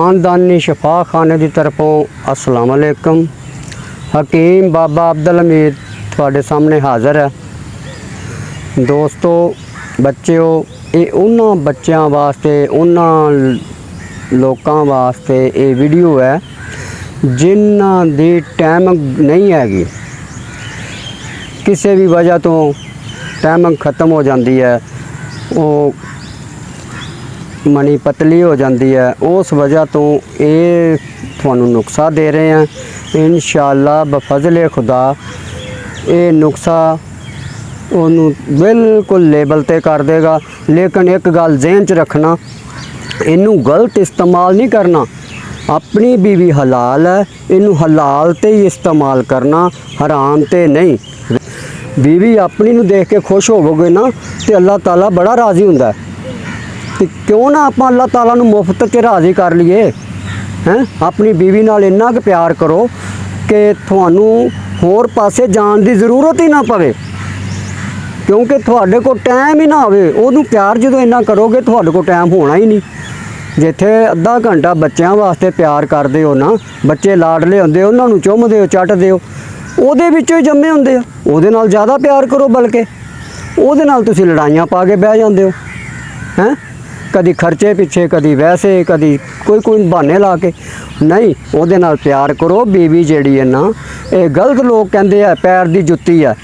खानदानी शफा खाने की तरफों अस्सलाम वालेकुम। हकीम बाबा अब्दुल हमीद थोड़े सामने हाज़र है। दोस्तों बच्चों, ये उन्होंने बच्चों वास्ते उन्होंने लोगों वास्ते ये वीडियो है जिन्हां दी टाइम नहीं हैगी, किसी भी वजह तो टाइम ख़त्म हो जाती है, वो मनी पतली हो जाती है, उस वजह तो ये थानू नुस्खा दे रहे हैं। इंशाअल्लाह बफज़ले खुदा ये नुस्खा उन्होंने बिल्कुल लेबल ते कर देगा। लेकिन एक गल ज़हन च रखना, इनू गलत इस्तेमाल नहीं करना। अपनी बीवी हलाल है, इनू हलाल ते ही इस्तेमाल करना, हराम ते नहीं। बीवी अपनी नू देख के खुश होवोगे ना तो अल्लाह ताला बड़ा राज़ी हुंदा है। तो क्यों ना आप अल्लाह ताला नू मुफ्त च राज़ी कर लीए हैं। अपनी बीवी नाल इन्ना क प्यार करो कि थानू होर पासे जान की ज़रूरत ही ना पवे, क्योंकि थोड़े को टाइम ही ना होवे। उहनू प्यार जो इन्ना करोगे थोड़े को टाइम होना ही नहीं। जिथे अद्धा घंटा बच्चों वास्ते प्यार करते हो ना, बच्चे लाडले होंदे, उन्होंने चुमदे हो, चटदे हो, उहदे विचों ही जम्मे होंदे आ। उहदे नाल ज़्यादा प्यार करो, बल्कि उहदे नाल तुसीं लड़ाइयां पा के बह जांदे हो हैं। कदी खर्चे पिछे, कदी वैसे, कदी कोई बहाने ला के नहीं। उहदे नाल प्यार करो। बीवी जिहड़ी है ना, ये गलत लोग कहंदे आ पैर दी जुत्ती है।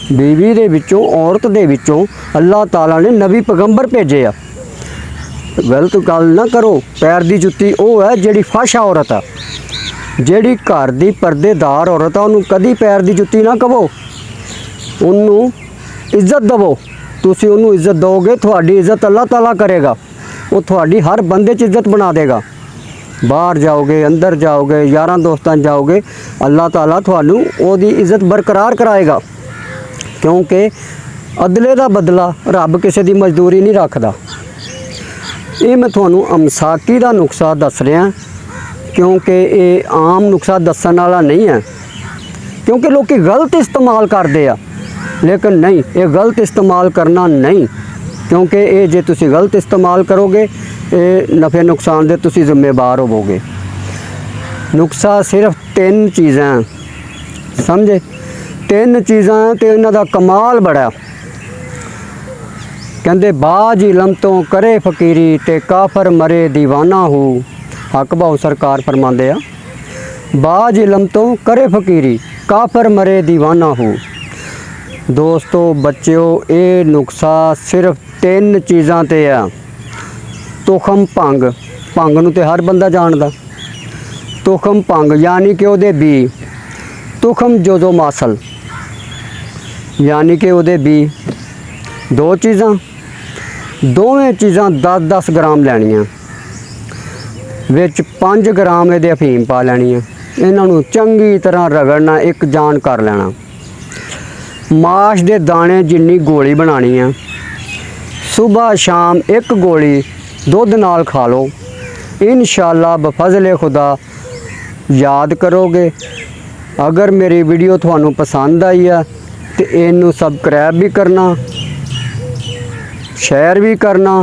बीवी दे विचों, औरत दे विचों अल्लाह ताला ने नबी पैगंबर भेजे आ। गलत गल ना करो। पैर दी जुत्ती वो है जिहड़ी फश औरत है, जिहड़ी घर दी पर्देदार औरत है, उन्होंने कदी पैर दी जुत्ती ना कहो। उन्होंने इज्जत दवो। तुसी उन्होंने इज्जत दोगे, थोड़ी इज्जत अल्लाह ताला करेगा। वो थोड़ी हर बंदे च इज्जत बना देगा। बाहर जाओगे, अंदर जाओगे, यारां दोस्तां जाओगे, अल्लाह ताला थानू ओदी इज्जत बरकरार कराएगा। क्योंकि अदले दा बदला रब किसी दी मजदूरी नहीं रखदा। ये मैं थानू अमसाकी दा नुस्खा दस रहा, क्योंकि ये आम नुस्खा दसन वाला नहीं है। क्योंकि लोग गलत इस्तेमाल करते हैं, लेकिन नहीं, ये गलत इस्तेमाल करना नहीं। क्योंकि ये जे तुसी गलत इस्तेमाल करोगे, ये नफ़े नुकसान दे तुसी जिम्मेवार होवोगे। नुस्खा सिर्फ 3 चीज़ां समझे, 3 चीज़ां तो इन्हां दा कमाल बड़ा। कहंदे बाज इलम तो करे फकीरी ते काफर मरे दीवाना हो। हक भाऊ सरकार फरमाते आ, बाज इलम तो करे फकीरी काफर मरे दीवाना हो। दोस्तों बच्चों, ये नुस्खा सिर्फ 3 चीज़ां ते है। तुखम भंग, भंग नूं ते हर बंदा जानदा। तुखम भंग यानी कि उहदे बी, तुखम जोजो मासल यानी कि उहदे बी। 2 चीज़ां, दोवें चीज़ां 10-10 ग्राम लैनियां, विच 5 ग्राम ये अफीम पा लैनी है। इन्हों चंगी तरह रगड़ना, एक जान कर लेना। माश के दाने जिन्नी गोली बनानी है। सुबह शाम एक गोली दुध नाल खा लो। इंशाअल्लाह बफज़ले खुदा याद करोगे। अगर मेरी वीडियो थानू पसंद आई है तो इनू सबसक्राइब भी करना, शेयर भी करना,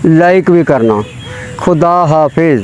लाइक भी करना। खुदा हाफिज़।